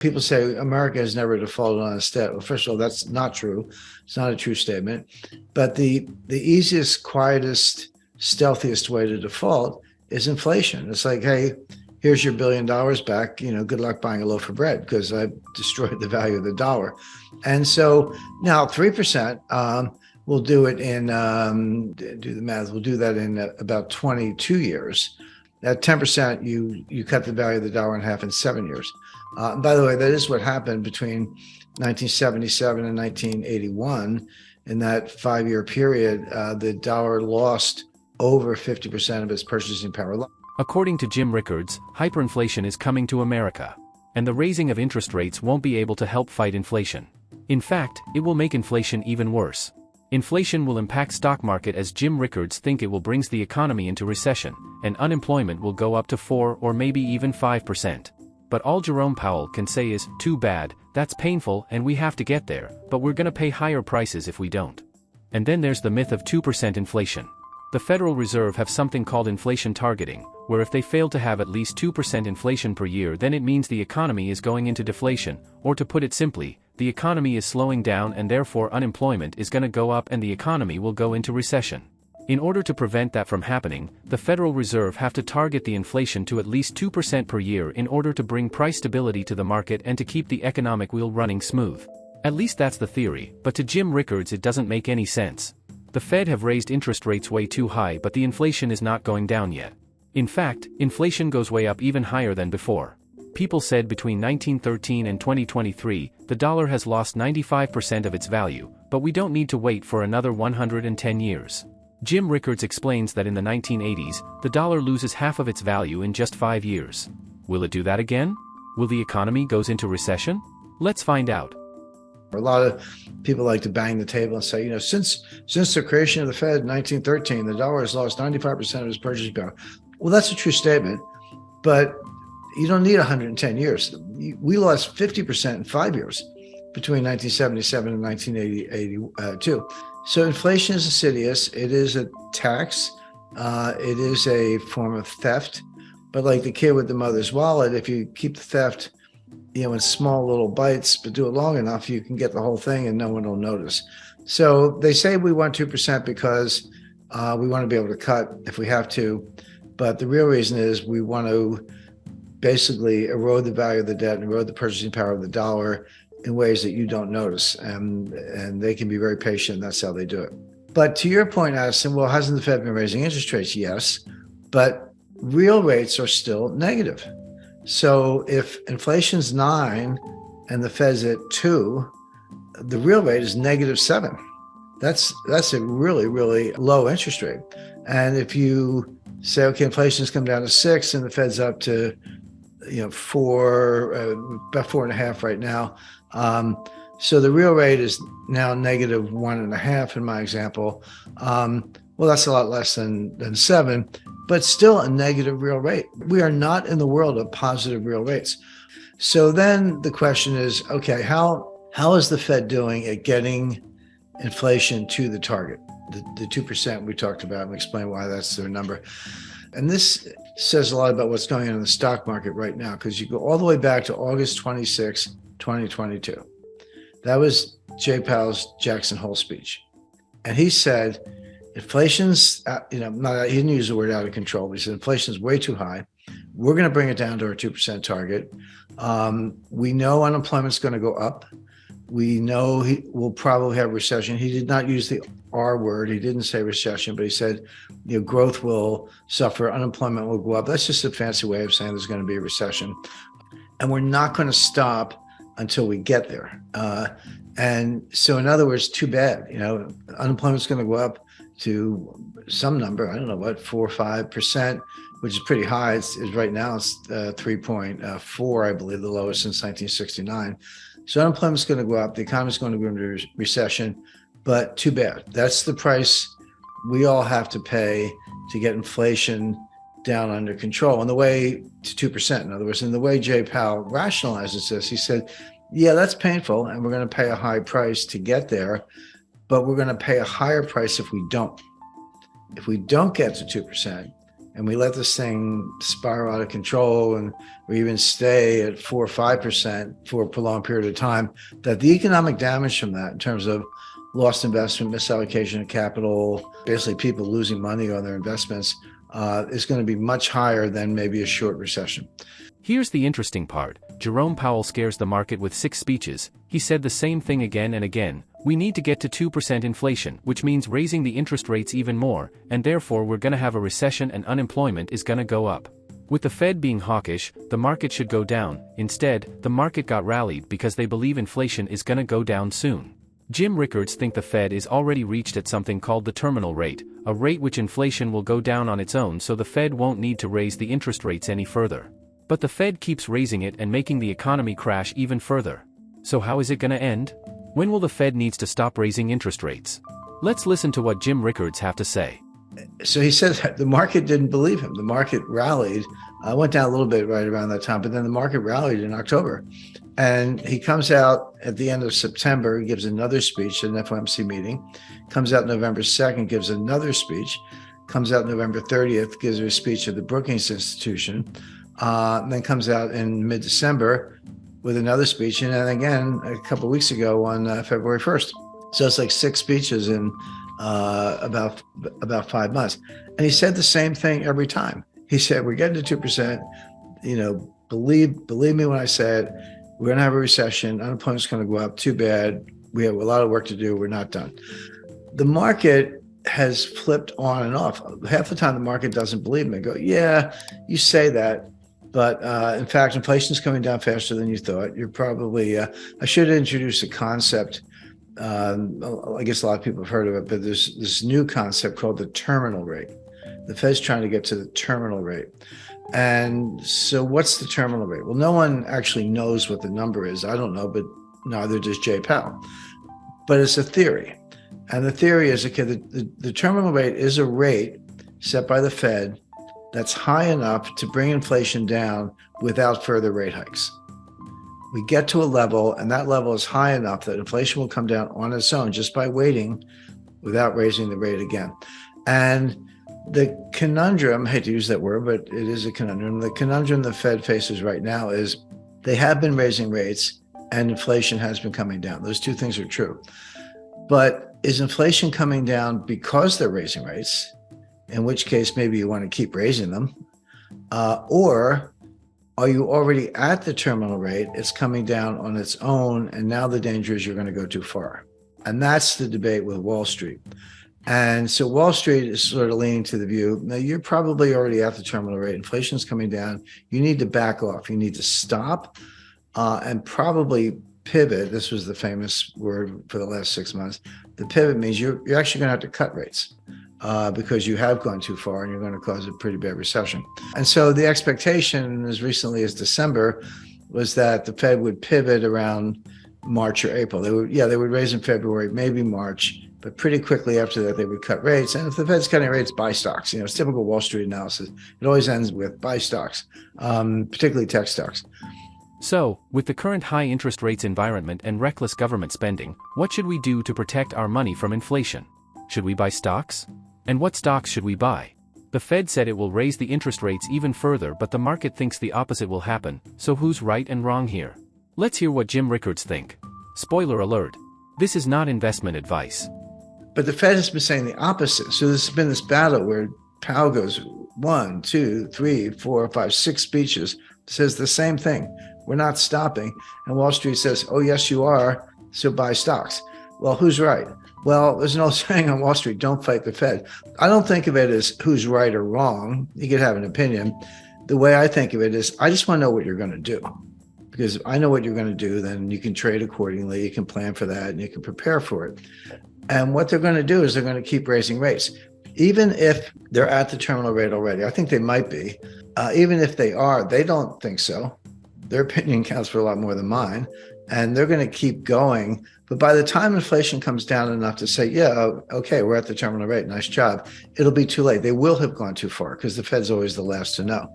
People say America has never defaulted on its debt. Well, first of all, that's not true. It's not a true statement. But the easiest, quietest, stealthiest way to default is inflation. It's like, hey, here's your $1 billion back. Good luck buying a loaf of bread because I've destroyed the value of the dollar. And so now 3%, we'll do it in, do the math, we'll do that in about 22 years. At 10%, you cut the value of the dollar in half in 7 years. By the way, that is what happened between 1977 and 1981. In that 5-year period, the dollar lost over 50% of its purchasing power. According to Jim Rickards, hyperinflation is coming to America, and the raising of interest rates won't be able to help fight inflation. In fact, it will make inflation even worse. Inflation will impact stock market as Jim Rickards think it will brings the economy into recession, and unemployment will go up to 4 or maybe even 5%. But all Jerome Powell can say is, too bad, that's painful and we have to get there, but we're gonna pay higher prices if we don't. And then there's the myth of 2% inflation. The Federal Reserve have something called inflation targeting, where if they fail to have at least 2% inflation per year, then it means the economy is going into deflation, or to put it simply, the economy is slowing down and therefore unemployment is gonna go up and the economy will go into recession. In order to prevent that from happening, the Federal Reserve have to target the inflation to at least 2% per year in order to bring price stability to the market and to keep the economic wheel running smooth. At least that's the theory, but to Jim Rickards it doesn't make any sense. The Fed have raised interest rates way too high, but the inflation is not going down yet. In fact, inflation goes way up even higher than before. People said between 1913 and 2023, the dollar has lost 95% of its value, but we don't need to wait for another 110 years. Jim Rickards explains that in the 1980s, the dollar loses half of its value in just 5 years. Will it do that again? Will the economy goes into recession? Let's find out. A lot of people like to bang the table and say, since the creation of the Fed in 1913, the dollar has lost 95% of its purchasing power. Well, that's a true statement, but you don't need 110 years. We lost 50% in 5 years between 1977 and 1982. So inflation is insidious. It is a tax. It is a form of theft. But like the kid with the mother's wallet, if you keep the theft, in small little bites, but do it long enough, you can get the whole thing and no one will notice. So they say we want 2% because we want to be able to cut if we have to. But the real reason is we want to basically erode the value of the debt and erode the purchasing power of the dollar in ways that you don't notice. And they can be very patient. That's how they do it. But to your point, Addison, well, hasn't the Fed been raising interest rates? Yes, but real rates are still negative. So if inflation's 9 and the Fed's at 2, the real rate is -7. That's a really, really low interest rate. And if you say, okay, inflation's come down to 6 and the Fed's up to 4, about 4.5 right now. So the real rate is now -1.5 in my example. Well, that's a lot less than 7, but still a negative real rate. We are not in the world of positive real rates. So then the question is, okay, how is the Fed doing at getting inflation to the target, the 2% we talked about, and explain why that's their number. And this says a lot about what's going on in the stock market right now, because you go all the way back to August 26, 2022. That was Jay Powell's Jackson Hole speech. And he said, inflation's, he didn't use the word out of control, but he said inflation's way too high. We're going to bring it down to our 2% target. We know unemployment's going to go up. We know we'll probably have recession. He did not use the R word. He didn't say recession, but he said, growth will suffer, unemployment will go up. That's just a fancy way of saying there's going to be a recession. And we're not going to stop until we get there. And so in other words, too bad, unemployment's going to go up to some number, I don't know what, 4 or 5%, which is pretty high. It's right now it's 3.4, I believe, the lowest since 1969. So unemployment's going to go up. The economy's going to go into recession, but too bad. That's the price we all have to pay to get inflation down under control. And the way to 2%, in other words, and the way Jay Powell rationalizes this, he said, yeah, that's painful, and we're going to pay a high price to get there, but we're going to pay a higher price if we don't. If we don't get to 2%, and we let this thing spiral out of control and or even stay at 4 or 5% for a prolonged period of time, that the economic damage from that in terms of lost investment, misallocation of capital, basically people losing money on their investments, is going to be much higher than maybe a short recession. Here's the interesting part. Jerome Powell scares the market with 6 speeches. He said the same thing again and again. We need to get to 2% inflation, which means raising the interest rates even more, and therefore we're going to have a recession and unemployment is going to go up. With the Fed being hawkish, the market should go down. Instead, the market got rallied because they believe inflation is going to go down soon. Jim Rickards thinks the Fed is already reached at something called the terminal rate, a rate which inflation will go down on its own, so the Fed won't need to raise the interest rates any further. But the Fed keeps raising it and making the economy crash even further. So how is it going to end? When will the Fed needs to stop raising interest rates? Let's listen to what Jim Rickards have to say. So he said that the market didn't believe him. The market rallied, went down a little bit right around that time, but then the market rallied in October. And he comes out at the end of September, he gives another speech at an FOMC meeting, comes out November 2nd, gives another speech, comes out November 30th, gives a speech at the Brookings Institution, and then comes out in mid-December with another speech, and then again a couple of weeks ago on February 1st. So it's like 6 speeches in about 5 months. And he said the same thing every time. He said, we're getting to 2%, believe me when I said, we're going to have a recession, unemployment's going to go up, too bad, we have a lot of work to do, we're not done. The market has flipped on and off. Half the time the market doesn't believe me. Go, yeah, you say that, but in fact, inflation is coming down faster than you thought. You're probably, I should introduce a concept. I guess a lot of people have heard of it, but there's this new concept called the terminal rate. The Fed's trying to get to the terminal rate. And so what's the terminal rate? Well, no one actually knows what the number is. I don't know, but neither does Jay Powell. But it's a theory. And the theory is, okay, the terminal rate is a rate set by the Fed that's high enough to bring inflation down without further rate hikes. We get to a level, and that level is high enough that inflation will come down on its own just by waiting without raising the rate again. And the conundrum, I hate to use that word, but it is a conundrum. The conundrum the Fed faces right now is they have been raising rates and inflation has been coming down. Those two things are true. But is inflation coming down because they're raising rates, in which case maybe you want to keep raising them, or are you already at the terminal rate? It's coming down on its own, and now the danger is you're going to go too far. And that's the debate with Wall Street. And so Wall Street is sort of leaning to the view, now you're probably already at the terminal rate. Inflation is coming down. You need to back off. You need to stop and probably pivot. This was the famous word for the last 6 months. The pivot means you're actually going to have to cut rates because you have gone too far and you're going to cause a pretty bad recession. And so the expectation as recently as December was that the Fed would pivot around March or April. They would raise in February, maybe March, but pretty quickly after that, they would cut rates. And if the Fed's cutting rates, buy stocks. It's typical Wall Street analysis. It always ends with buy stocks, particularly tech stocks. So, with the current high interest rates environment and reckless government spending, what should we do to protect our money from inflation? Should we buy stocks? And what stocks should we buy? The Fed said it will raise the interest rates even further, but the market thinks the opposite will happen. So who's right and wrong here? Let's hear what Jim Rickards think. Spoiler alert. This is not investment advice. But the Fed has been saying the opposite. So there's been this battle where Powell goes 1, 2, 3, 4, 5, 6 speeches, says the same thing. We're not stopping. And Wall Street says, oh, yes, you are. So buy stocks. Well, who's right? Well, there's an old saying on Wall Street, don't fight the Fed. I don't think of it as who's right or wrong. You could have an opinion. The way I think of it is I just want to know what you're going to do. Because if I know what you're going to do, then you can trade accordingly. You can plan for that and you can prepare for it. And what they're going to do is they're going to keep raising rates. Even if they're at the terminal rate already, I think they might be. Even if they are, they don't think so. Their opinion counts for a lot more than mine. And they're going to keep going. But by the time inflation comes down enough to say, yeah, okay, we're at the terminal rate, nice job, it'll be too late. They will have gone too far because the Fed's always the last to know.